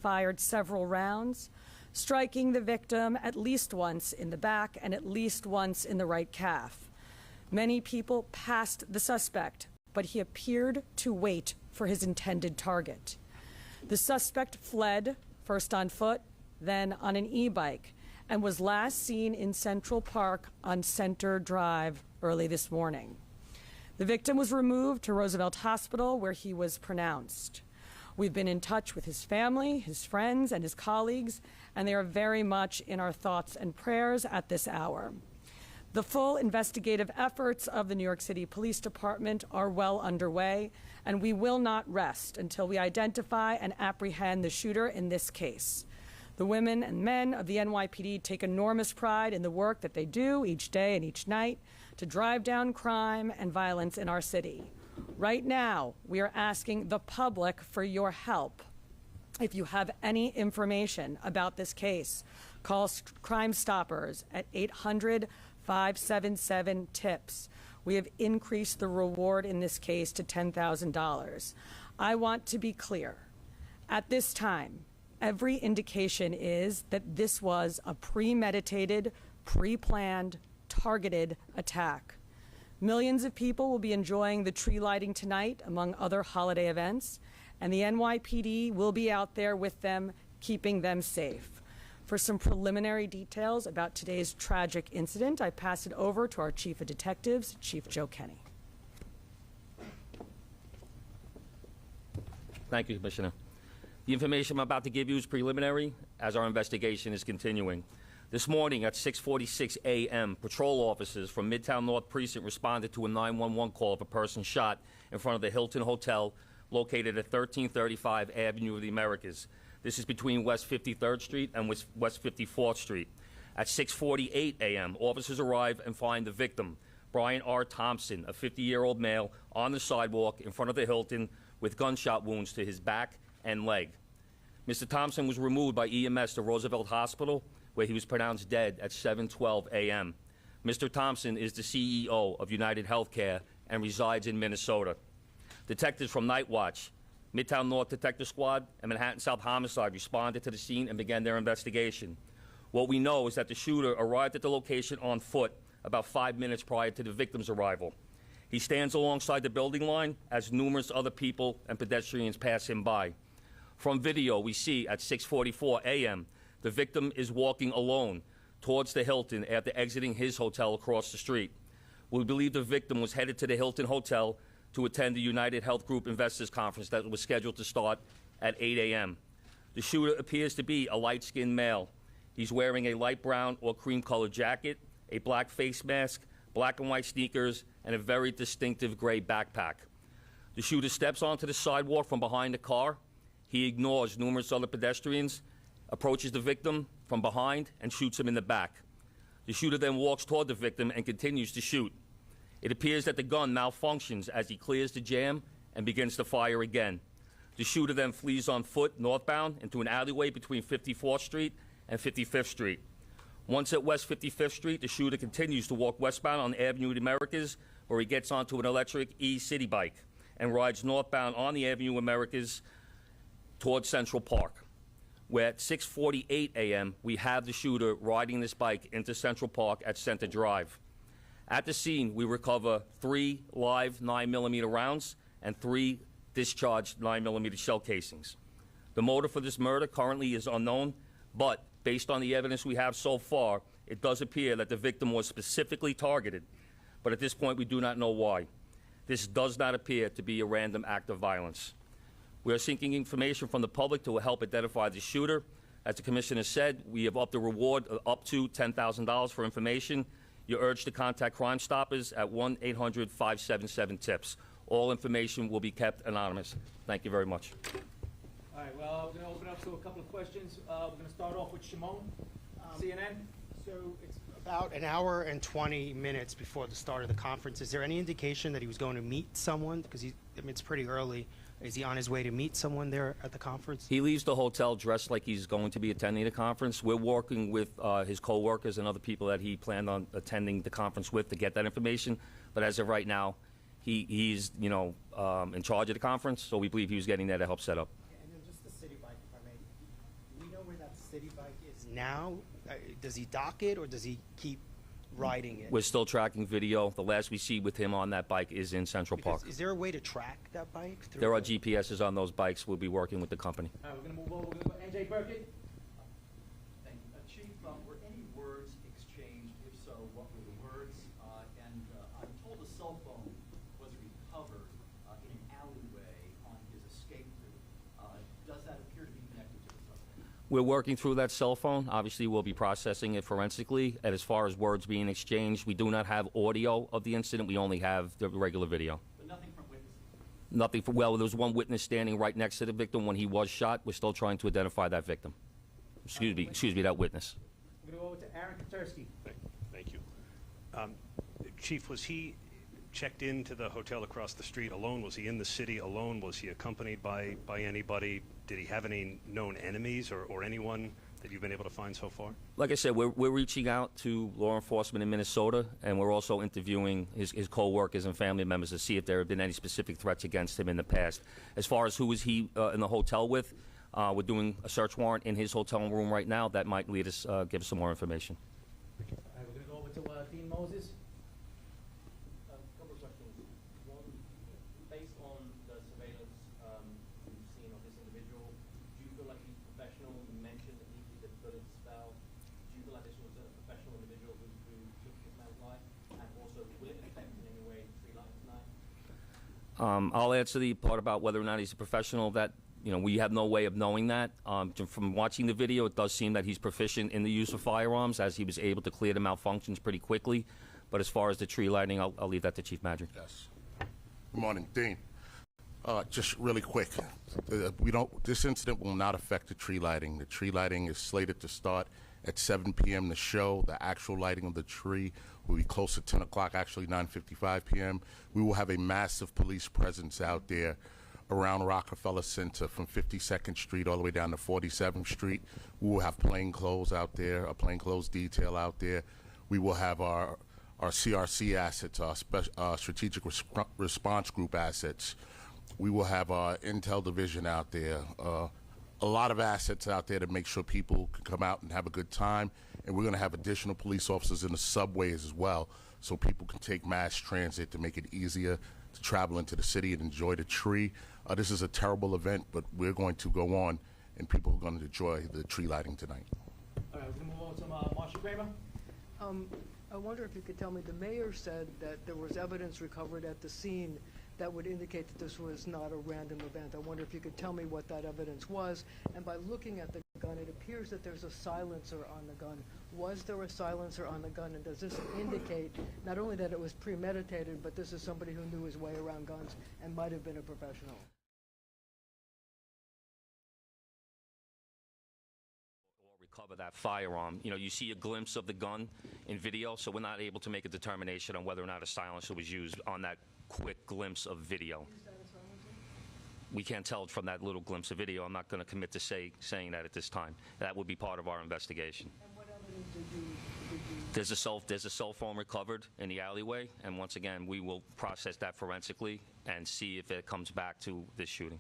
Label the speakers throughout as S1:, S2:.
S1: fired several rounds, striking the victim at least once in the back and at least once in the right calf. Many people passed the suspect, but he appeared to wait for his intended target. The suspect fled, first on foot, then on an e-bike, and was last seen in Central Park on Center Drive early this morning. The victim was removed to Roosevelt Hospital, where he was pronounced. We've been in touch with his family, his friends, and his colleagues, and they are very much in our thoughts and prayers at this hour. The full investigative efforts of the New York City Police Department are well underway, and we will not rest until we identify and apprehend the shooter in this case. The women and men of the NYPD take enormous pride in the work that they do each day and each night to drive down crime and violence in our city. Right now, we are asking the public for your help. If you have any information about this case, call Crime Stoppers at 800-577-TIPS. We have increased the reward in this case to $10,000. I want to be clear. At this time, every indication is that this was a premeditated, pre-planned, targeted attack. Millions of people will be enjoying the tree lighting tonight, among other holiday events, and the NYPD will be out there with them, keeping them safe. For some preliminary details about today's tragic incident, I pass it over to our Chief of Detectives, Chief Joe Kenny.
S2: Thank you, Commissioner. The information I'm about to give you is preliminary, as our investigation is continuing. This morning at 6:46 a.m., patrol officers from Midtown North Precinct responded to a 911 call of a person shot in front of the Hilton Hotel located at 1335 Avenue of the Americas. This is between West 53rd Street and West 54th Street. At 6:48 a.m., officers arrive and find the victim, Brian R. Thompson, a 50-year-old male, on the sidewalk in front of the Hilton with gunshot wounds to his back and leg. Mr. Thompson was removed by EMS to Roosevelt Hospital, where he was pronounced dead at 7:12 a.m. Mr. Thompson is the CEO of UnitedHealthcare and resides in Minnesota. Detectives from Night Watch, Midtown North Detective Squad, and Manhattan South Homicide responded to the scene and began their investigation. What we know is that the shooter arrived at the location on foot about 5 minutes prior to the victim's arrival. He stands alongside the building line as numerous other people and pedestrians pass him by. From video, we see at 6:44 a.m., the victim is walking alone towards the Hilton after exiting his hotel across the street. We believe the victim was headed to the Hilton Hotel to attend the United Health Group Investors Conference that was scheduled to start at 8 a.m. The shooter appears to be a light-skinned male. He's wearing a light brown or cream-colored jacket, a black face mask, black and white sneakers, and a very distinctive gray backpack. The shooter steps onto the sidewalk from behind the car. He ignores numerous other pedestrians, approaches the victim from behind, and shoots him in the back. The shooter then walks toward the victim and continues to shoot. It appears that the gun malfunctions as he clears the jam and begins to fire again. The shooter then flees on foot northbound into an alleyway between 54th Street and 55th Street. Once at West 55th Street, the shooter continues to walk westbound on Avenue of the Americas, where he gets onto an electric e-city bike and rides northbound on the Avenue of Americas towards Central Park, where at 6:48 a.m. we have the shooter riding this bike into Central Park at Center Drive. At the scene, we recover 3 live 9mm rounds and 3 discharged 9mm shell casings. The motive for this murder currently is unknown, but based on the evidence we have so far, it does appear that the victim was specifically targeted, but at this point we do not know why. This does not appear to be a random act of violence. We are seeking information from the public to help identify the shooter. As the Commissioner said, we have upped the reward up to $10,000 for information. You're urged to contact Crime Stoppers at 1-800-577-TIPS. All information will be kept anonymous. Thank you very much.
S3: All right, well, we're going to open up to a couple of questions. We're going to start off with Shimon, CNN.
S4: So it's about an hour and 20 minutes before the start of the conference. Is there any indication that he was going to meet someone? Because it's pretty early. Is he on his way to meet someone there at the conference?
S2: He leaves the hotel dressed like he's going to be attending the conference. We're working with his co-workers and other people that he planned on attending the conference with to get that information. But as of right now, he's in charge of the conference, so we believe he was getting there to help set up.
S4: And then just the city bike, if I may. city bike is now? Does he dock it or does he keep riding it?
S2: We're still tracking video. The last we see with him on that bike is in Central
S4: Because
S2: Park.
S4: is there a way to track that bike? Through
S2: There are
S4: the-
S2: GPSs on those bikes. We'll be working with the company.
S3: All right, we're gonna move over, we're gonna go NJ Burkett.
S5: Thank you. Chief, were any words exchanged? If so, what were the words? And I'm told a cell phone was recovered in an alleyway on his escape route. Does that appear to be connected to the suspect?
S2: We're working through that cell phone. Obviously, we'll be processing it forensically. And as far as words being exchanged, we do not have audio of the incident. We only have the regular video.
S5: But nothing from witnesses?
S2: Nothing for, well, there was one witness standing right next to the victim when he was shot. We're still trying to identify that victim. Excuse me, that witness.
S3: We're gonna go over to Aaron Katursky.
S6: Thank you. Chief, was he checked into the hotel across the street alone? Was he in the city alone? Was he accompanied by anybody? Did he have any known enemies or anyone that you've been able to find so far?
S2: Like I said, we're reaching out to law enforcement in Minnesota, and we're also interviewing his co-workers and family members to see if there have been any specific threats against him in the past. As far as who was he in the hotel with, we're doing a search warrant in his hotel room right now. That might lead us, give us some more information.
S3: All right, we're gonna go over to Dean Moses.
S7: A couple of questions. One, based on the surveillance you've seen of this individual, do you feel like he's professional? You mentioned that he did a bullet spell. Do you feel like this was a professional individual who took this man's life? And also, will it affect in any way the tree lighting tonight?
S2: I'll answer the part about whether or not he's a professional. That, you know, we have no way of knowing that. From watching the video, it does seem that he's proficient in the use of firearms, as he was able to clear the malfunctions pretty quickly. But as far as the tree lighting, I'll leave that to Chief Madry.
S8: Yes. Good morning, Dean. Just really quick, this incident will not affect the tree lighting. The tree lighting is slated to start at 7 p.m. The show, the actual lighting of the tree will be close to 10 o'clock, actually 9:55 p.m. We will have a massive police presence out there around Rockefeller Center from 52nd Street all the way down to 47th Street. We will have plainclothes out there, a plainclothes detail out there. We will have our CRC assets, our Strategic Response Group assets. We will have our Intel Division out there. A lot of assets out there to make sure people can come out and have a good time. And we're going to have additional police officers in the subways as well, so people can take mass transit to make it easier to travel into the city and enjoy the tree. This is a terrible event, but we're going to go on, and people are going to enjoy the tree lighting tonight.
S3: All right, we're gonna move over to Marshall Kramer.
S9: I wonder if you could tell me, the mayor said that there was evidence recovered at the scene that would indicate that this was not a random event. I wonder if you could tell me what that evidence was. And by looking at the gun, it appears that there's a silencer on the gun. Was there a silencer on the gun? And does this indicate not only that it was premeditated, but this is somebody who knew his way around guns and might have been a professional?
S2: Recover that firearm. You know, you see a glimpse of the gun in video, so we're not able to make a determination on whether or not a silencer was used on that quick glimpse of video. We can't tell from that little glimpse of video. I'm not going to commit to saying that at this time. That would be part of our investigation.
S9: And what evidence did you
S2: There's a cell phone recovered in the alleyway, and once again, we will process that forensically and see if it comes back to this shooting.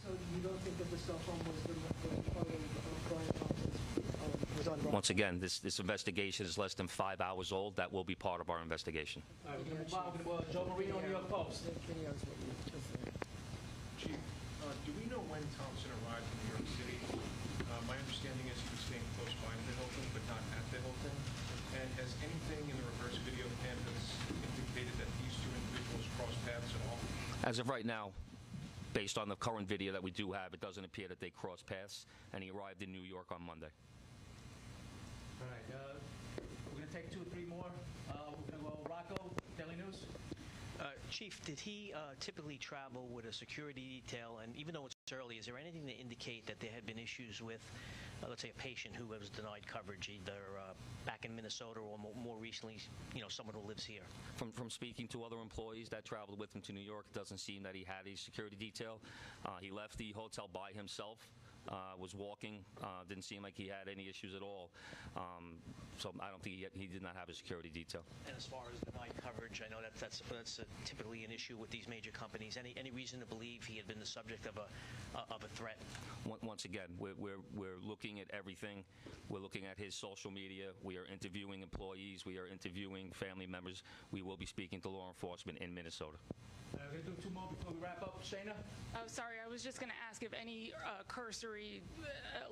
S9: So you don't think that the cell phone was part of Brian Thompson's, was on Brian?
S2: Once again, this investigation is less than 5 hours old. That will be part of our investigation.
S3: All right, we're gonna move on. We're gonna go to Joe Marino, New York Post.
S9: Can you answer what
S10: Chief, do we know when Thompson arrived in New York City? My understanding is he was staying close by to the Hilton, but not at the Hilton. And has anything in the reverse video cameras indicated that these two individuals crossed paths at all?
S2: As of right now, based on the current video that we do have, it doesn't appear that they crossed paths, and he arrived in New York on Monday.
S3: All right, we're gonna take 2 or 3 more. We're gonna go Rocco, Daily News.
S11: Chief, did he typically travel with a security detail? And even though it's early, is there anything to indicate that there had been issues with, let's say, a patient who was denied coverage, either back in Minnesota or more recently, someone who lives here?
S2: From speaking to other employees that traveled with him to New York, it doesn't seem that he had a security detail. He left the hotel by himself was walking. Didn't seem like he had any issues at all. So I don't think he did not have a security detail.
S11: And as far as denied coverage, I know that's typically an issue with these major companies. Any reason to believe he had been the subject of a threat?
S2: Once again, we're looking at everything. We're looking at his social media. We are interviewing employees. We are interviewing family members. We will be speaking to law enforcement in Minnesota.
S3: We're going to do 2 more before we wrap up. Shayna?
S12: Oh, sorry. I was just going to ask if any cursory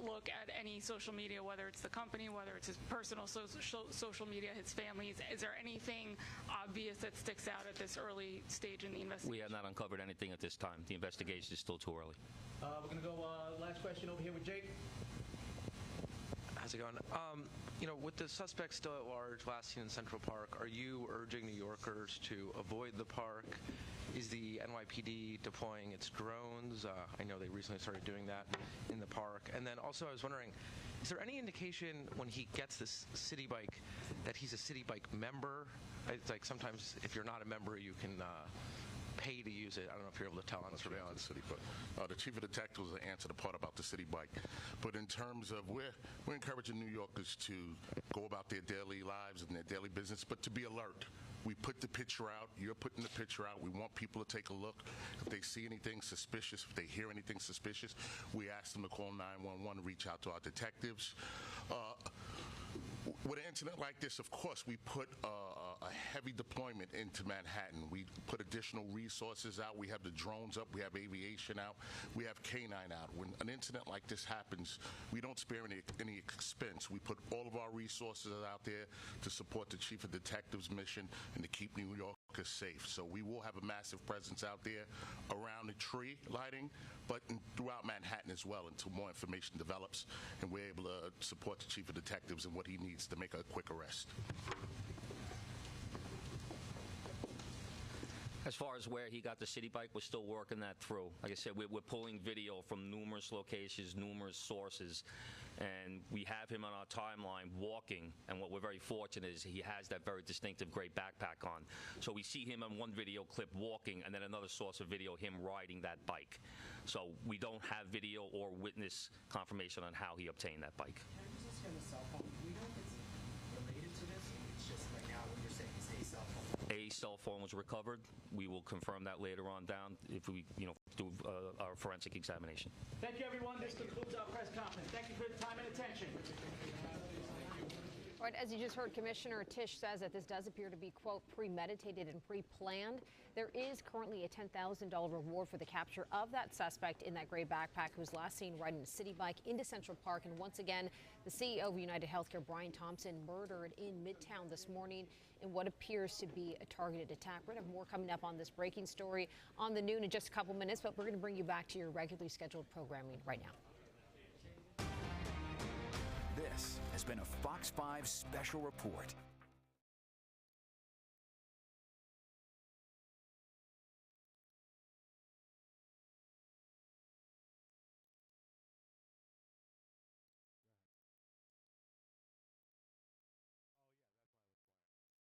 S12: look at any social media, whether it's the company, whether it's his personal social media, his family's, is there anything obvious that sticks out at this early stage in the investigation?
S2: We have not uncovered anything at this time. The investigation is still too early.
S3: We're going to go last question over here with Jake.
S13: How's it going? With the suspect still at large, last seen in Central Park, are you urging New Yorkers to avoid the park? Is the NYPD deploying its drones? I know they recently started doing that in the park. And then also I was wondering, is there any indication when he gets this City Bike that he's a City Bike member? It's like sometimes if you're not a member, you can pay to use it. I don't know if you're able to tell on surveillance.
S8: City, but the chief of detectives will answer the part about the City Bike. But in terms of we're encouraging New Yorkers to go about their daily lives and their daily business, but to be alert. We put the picture out. You're putting the picture out. We want people to take a look. If they see anything suspicious, if they hear anything suspicious, we ask them to call 911, reach out to our detectives. With an incident like this, of course, we put a heavy deployment into Manhattan. We put additional resources out. We have the drones up. We have aviation out. We have K-9 out. When an incident like this happens, we don't spare any expense. We put all of our resources out there to support the chief of detectives' mission and to keep New Yorkers safe. So we will have a massive presence out there around the tree lighting, but throughout Manhattan as well until more information develops and we're able to support the chief of detectives and what he needs to make a quick arrest.
S2: As far as where he got the City Bike, we're still working that through. Like I said, we're pulling video from numerous locations, numerous sources, and we have him on our timeline walking, and what we're very fortunate is he has that very distinctive gray backpack on. So we see him on one video clip walking, and then another source of video, him riding that bike. So we don't have video or witness confirmation on how he obtained that bike.
S14: Can I just get a cell phone? Do we know if it's related to this? It's just right now what you're saying is a cell phone.
S2: A cell phone was recovered. We will confirm that later on down if we, do our forensic examination.
S3: Thank you, everyone. This concludes our press conference. Thank you for your time and attention.
S15: All right, as you just heard, Commissioner Tisch says that this does appear to be, quote, premeditated and pre-planned. There is currently a $10,000 reward for the capture of that suspect in that gray backpack who was last seen riding a City Bike into Central Park. And once again, the CEO of UnitedHealthcare, Brian Thompson, murdered in Midtown this morning in what appears to be a targeted attack. We're going to have more coming up on this breaking story on the noon in just a couple minutes, but we're going to bring you back to your regularly scheduled programming right now.
S16: This has been a Fox 5 special report.